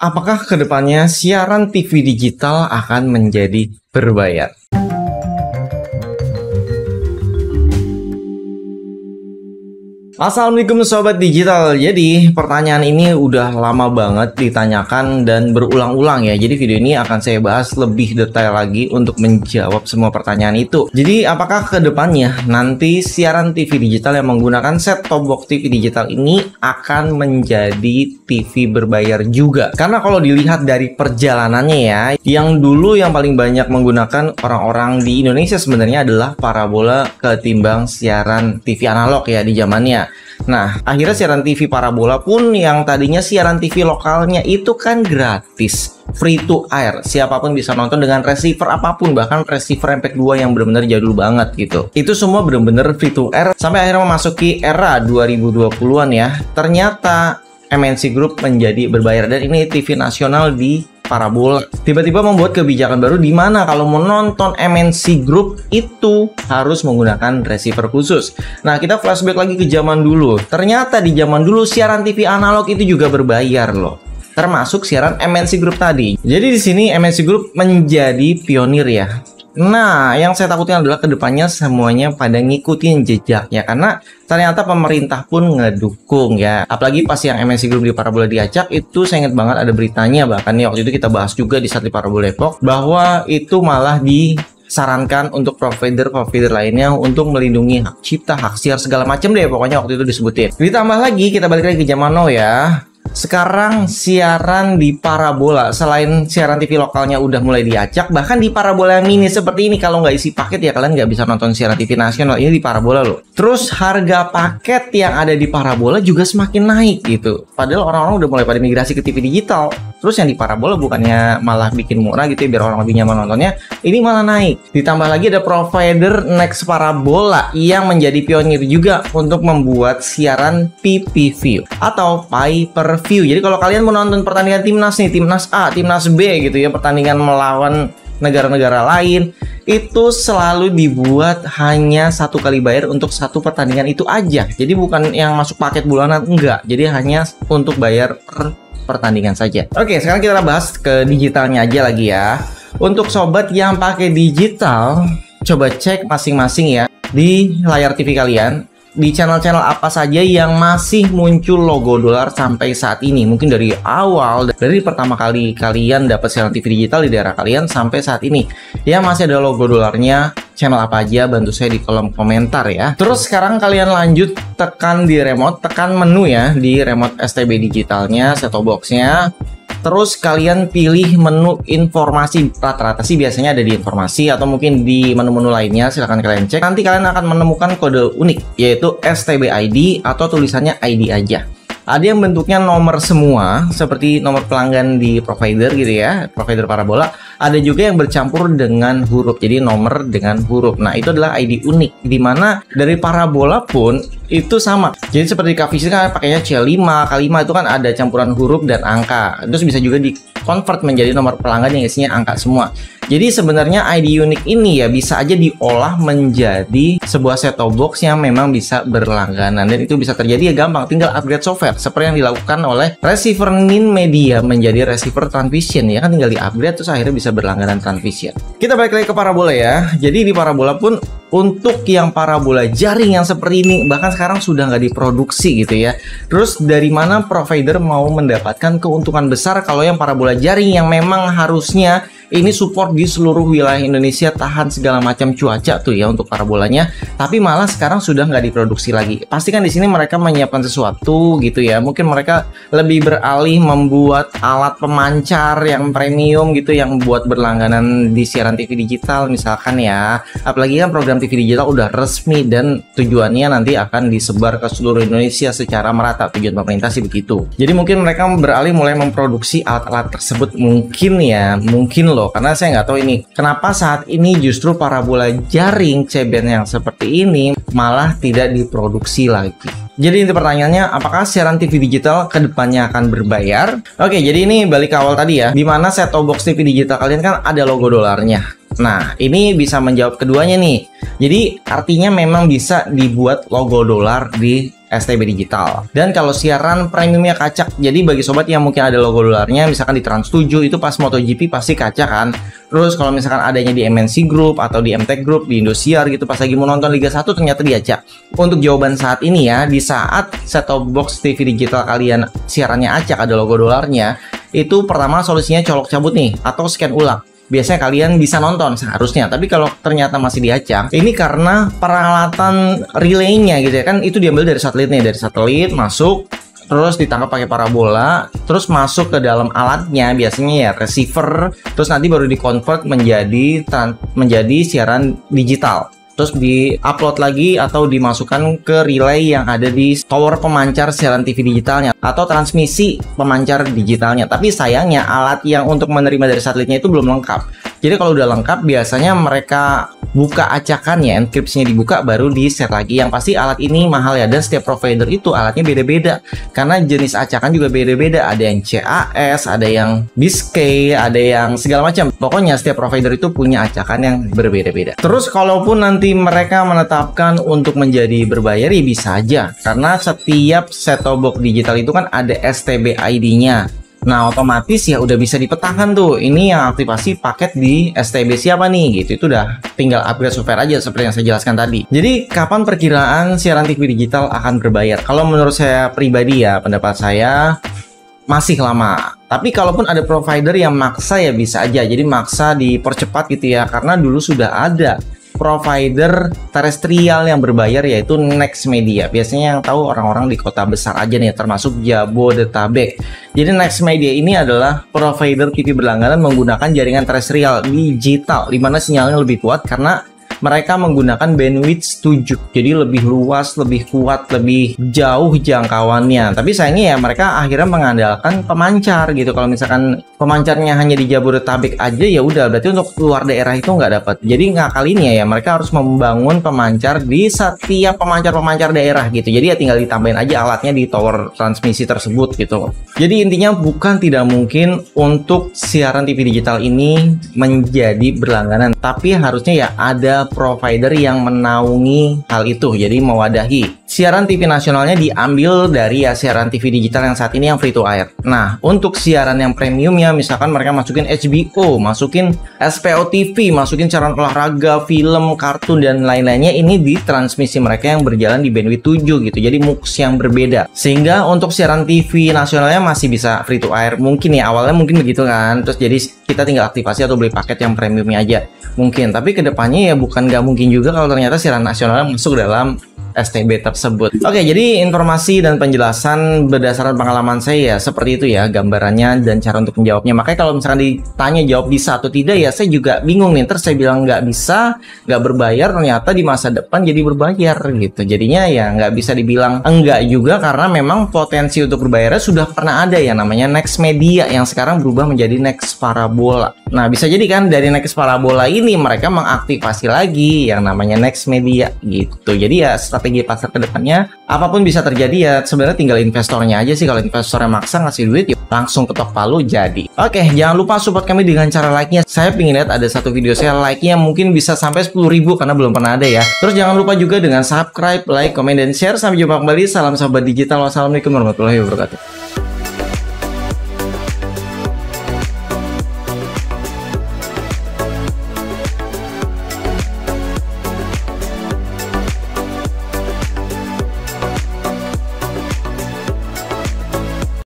Apakah kedepannya siaran TV digital akan menjadi berbayar? Assalamualaikum Sobat Digital. Jadi pertanyaan ini udah lama banget ditanyakan dan berulang-ulang ya. Jadi video ini akan saya bahas lebih detail lagi untuk menjawab semua pertanyaan itu. Jadi apakah kedepannya nanti siaran TV digital yang menggunakan set-top box TV digital ini akan menjadi TV berbayar juga? Karena kalau dilihat dari perjalanannya ya, yang dulu yang paling banyak menggunakan orang-orang di Indonesia sebenarnya adalah parabola ketimbang siaran TV analog ya di zamannya. Nah, akhirnya siaran TV parabola pun yang tadinya siaran TV lokalnya itu kan gratis, free to air. Siapapun bisa nonton dengan receiver apapun, bahkan receiver MP2 yang benar-benar jadul banget gitu. Itu semua benar-benar free to air sampai akhirnya memasuki era 2020-an ya. Ternyata MNC Group menjadi berbayar dan ini TV nasional di parabola. Tiba-tiba membuat kebijakan baru di mana kalau mau nonton MNC Group itu harus menggunakan receiver khusus. Nah, kita flashback lagi ke zaman dulu. Ternyata di zaman dulu siaran TV analog itu juga berbayar loh. Termasuk siaran MNC Group tadi. Jadi di sini MNC Group menjadi pionir ya. Nah, yang saya takutkan adalah kedepannya semuanya pada ngikutin jejaknya karena ternyata pemerintah pun ngedukung ya. Apalagi pas yang MNC Group di parabola diacak itu saya ingat banget ada beritanya, bahkan nih waktu itu kita bahas juga di saat di parabola Epoch bahwa itu malah disarankan untuk provider-provider lainnya untuk melindungi hak cipta, hak siar segala macam deh pokoknya waktu itu disebutin. Ditambah lagi kita balik lagi ke zaman now ya. Sekarang siaran di parabola selain siaran TV lokalnya udah mulai diacak, bahkan di parabola mini seperti ini kalau nggak isi paket ya kalian nggak bisa nonton siaran TV nasional. Ini di parabola loh. Terus harga paket yang ada di parabola juga semakin naik gitu. Padahal orang-orang udah mulai pada migrasi ke TV digital. Terus yang di parabola bukannya malah bikin murah gitu ya biar orang lebih nyaman nontonnya, ini malah naik. Ditambah lagi ada provider Next Parabola yang menjadi pionir juga untuk membuat siaran PPV atau pay per view. Jadi kalau kalian mau nonton pertandingan timnas nih, timnas A, timnas B gitu ya, pertandingan melawan negara-negara lain, itu selalu dibuat hanya satu kali bayar untuk satu pertandingan itu aja. Jadi bukan yang masuk paket bulanan, enggak. Jadi hanya untuk bayar per pertandingan saja. Oke, sekarang kita bahas ke digitalnya aja lagi ya. Untuk sobat yang pakai digital, coba cek masing-masing ya di layar TV kalian. Di channel-channel apa saja yang masih muncul logo dolar sampai saat ini. Mungkin dari awal, dari pertama kali kalian dapat siaran TV digital di daerah kalian sampai saat ini ya masih ada logo dolarnya. Channel apa aja, bantu saya di kolom komentar ya. Terus sekarang kalian lanjut tekan di remote, tekan menu ya di remote STB digitalnya, set-top box-nya. Terus kalian pilih menu informasi, rata-rata sih biasanya ada di informasi atau mungkin di menu-menu lainnya, silahkan kalian cek. Nanti kalian akan menemukan kode unik yaitu STB ID atau tulisannya ID aja. Ada yang bentuknya nomor semua seperti nomor pelanggan di provider gitu ya, provider parabola. Ada juga yang bercampur dengan huruf, jadi nomor dengan huruf. Nah, itu adalah ID unik di mana dari parabola pun itu sama. Jadi seperti Kavisi kan pakainya C5, K5 itu kan ada campuran huruf dan angka. Terus bisa juga di convert menjadi nomor pelanggan yang isinya angka semua. Jadi sebenarnya ID unik ini ya bisa aja diolah menjadi sebuah set-top box yang memang bisa berlangganan dan itu bisa terjadi ya gampang, tinggal upgrade software seperti yang dilakukan oleh receiver Nin Media menjadi receiver Transvision ya kan, tinggal di-upgrade terus akhirnya bisa berlangganan Transvision. Kita balik lagi ke parabola ya. Jadi di parabola pun untuk yang parabola jaring yang seperti ini bahkan sekarang sudah nggak diproduksi gitu ya. Terus dari mana provider mau mendapatkan keuntungan besar kalau yang parabola jaring yang memang harusnya ini support di seluruh wilayah Indonesia, tahan segala macam cuaca tuh ya untuk parabolanya, tapi malah sekarang sudah nggak diproduksi lagi. Pasti kan di sini mereka menyiapkan sesuatu gitu ya. Mungkin mereka lebih beralih membuat alat pemancar yang premium gitu yang buat berlangganan di siaran TV digital misalkan ya. Apalagi kan program TV digital udah resmi dan tujuannya nanti akan disebar ke seluruh Indonesia secara merata. Tujuan pemerintah sih begitu. Jadi mungkin mereka beralih mulai memproduksi alat-alat tersebut mungkin ya, mungkin loh. Karena saya nggak tahu ini kenapa saat ini justru parabola jaring C-band yang seperti ini malah tidak diproduksi lagi. Jadi inti pertanyaannya, apakah siaran TV digital kedepannya akan berbayar? Oke, jadi ini balik ke awal tadi ya, dimana set-top box TV digital kalian kan ada logo dolarnya. Nah, ini bisa menjawab keduanya nih. Jadi artinya memang bisa dibuat logo dolar di STB digital. Dan kalau siaran premiumnya kacak, jadi bagi sobat yang mungkin ada logo dolarnya, misalkan di Trans 7 itu pas MotoGP pasti kacak kan. Terus kalau misalkan adanya di MNC Group atau di MTech Group, di Indosiar gitu, pas lagi mau nonton Liga 1 ternyata diacak. Untuk jawaban saat ini ya, di saat set-top box TV digital kalian siarannya acak, ada logo dolarnya, itu pertama solusinya colok cabut nih, atau scan ulang. Biasanya kalian bisa nonton seharusnya, tapi kalau ternyata masih diacak, ini karena peralatan relaynya gitu ya kan, itu diambil dari satelit nih, dari satelit masuk, terus ditangkap pakai parabola, terus masuk ke dalam alatnya, biasanya ya receiver, terus nanti baru dikonvert menjadi siaran digital. Terus di-upload lagi atau dimasukkan ke relay yang ada di tower pemancar siaran TV digitalnya atau transmisi pemancar digitalnya. Tapi sayangnya alat yang untuk menerima dari satelitnya itu belum lengkap. Jadi kalau udah lengkap biasanya mereka buka acakannya, enkripsinya dibuka baru di-set lagi. Yang pasti alat ini mahal ya, dan setiap provider itu alatnya beda-beda karena jenis acakan juga beda-beda. Ada yang CAS, ada yang Biscay, ada yang segala macam. Pokoknya setiap provider itu punya acakan yang berbeda-beda. Terus kalaupun nanti mereka menetapkan untuk menjadi berbayar ya bisa aja, karena setiap set-top box digital itu kan ada STB ID-nya. Nah otomatis ya udah bisa dipetakan tuh, ini yang aktivasi paket di STB siapa nih gitu. Itu udah tinggal upgrade software aja seperti yang saya jelaskan tadi. Jadi kapan perkiraan siaran TV digital akan berbayar? Kalau menurut saya pribadi ya, pendapat saya masih lama. Tapi kalaupun ada provider yang maksa ya bisa aja, jadi maksa dipercepat gitu ya, karena dulu sudah ada provider terestrial yang berbayar yaitu Next Media. Biasanya yang tahu orang-orang di kota besar aja nih, termasuk Jabodetabek. Jadi Next Media ini adalah provider TV berlangganan menggunakan jaringan terestrial digital, di mana sinyalnya lebih kuat karena mereka menggunakan bandwidth 7, jadi lebih luas, lebih kuat, lebih jauh jangkauannya. Tapi sayangnya ya mereka akhirnya mengandalkan pemancar gitu. Kalau misalkan pemancarnya hanya di Jabodetabek aja ya udah, berarti untuk luar daerah itu nggak dapat. Jadi ngakalinnya ya mereka harus membangun pemancar di setiap pemancar-pemancar daerah gitu. Jadi ya tinggal ditambahin aja alatnya di tower transmisi tersebut gitu. Jadi intinya bukan tidak mungkin untuk siaran TV digital ini menjadi berlangganan, tapi harusnya ya ada provider yang menaungi hal itu, jadi mewadahi. Siaran TV nasionalnya diambil dari ya siaran TV digital yang saat ini yang free to air. Nah, untuk siaran yang premiumnya, misalkan mereka masukin HBO, masukin SPO TV, masukin siaran olahraga, film, kartun, dan lain-lainnya, ini di transmisi mereka yang berjalan di bandwidth 7 gitu, jadi MUX yang berbeda. Sehingga untuk siaran TV nasionalnya masih bisa free to air, mungkin ya, awalnya mungkin begitu kan, terus jadi kita tinggal aktivasi atau beli paket yang premiumnya aja. Mungkin, tapi kedepannya ya bukan nggak mungkin juga kalau ternyata siaran nasionalnya masuk dalam STB tersebut. Oke, jadi informasi dan penjelasan berdasarkan pengalaman saya ya seperti itu ya gambarannya dan cara untuk menjawabnya. Makanya kalau misalkan ditanya jawab bisa atau tidak ya saya juga bingung nih. Terus saya bilang nggak bisa, nggak berbayar, ternyata di masa depan jadi berbayar gitu. Jadinya ya nggak bisa dibilang enggak juga karena memang potensi untuk berbayarnya sudah pernah ada ya, namanya Next Media yang sekarang berubah menjadi Next Parabola. Nah bisa jadi kan dari Next Parabola ini mereka mengaktifasi lagi yang namanya Next Media gitu. Jadi ya strategi pasar kedepannya apapun bisa terjadi ya, sebenarnya tinggal investornya aja sih. Kalau investornya maksa ngasih duit ya langsung ketok palu jadi. Oke, jangan lupa support kami dengan cara like-nya. Saya pengen lihat ada satu video saya like-nya mungkin bisa sampai 10.000 karena belum pernah ada ya. Terus jangan lupa juga dengan subscribe, like, komen, dan share. Sampai jumpa kembali. Salam sahabat digital. Wassalamualaikum warahmatullahi wabarakatuh.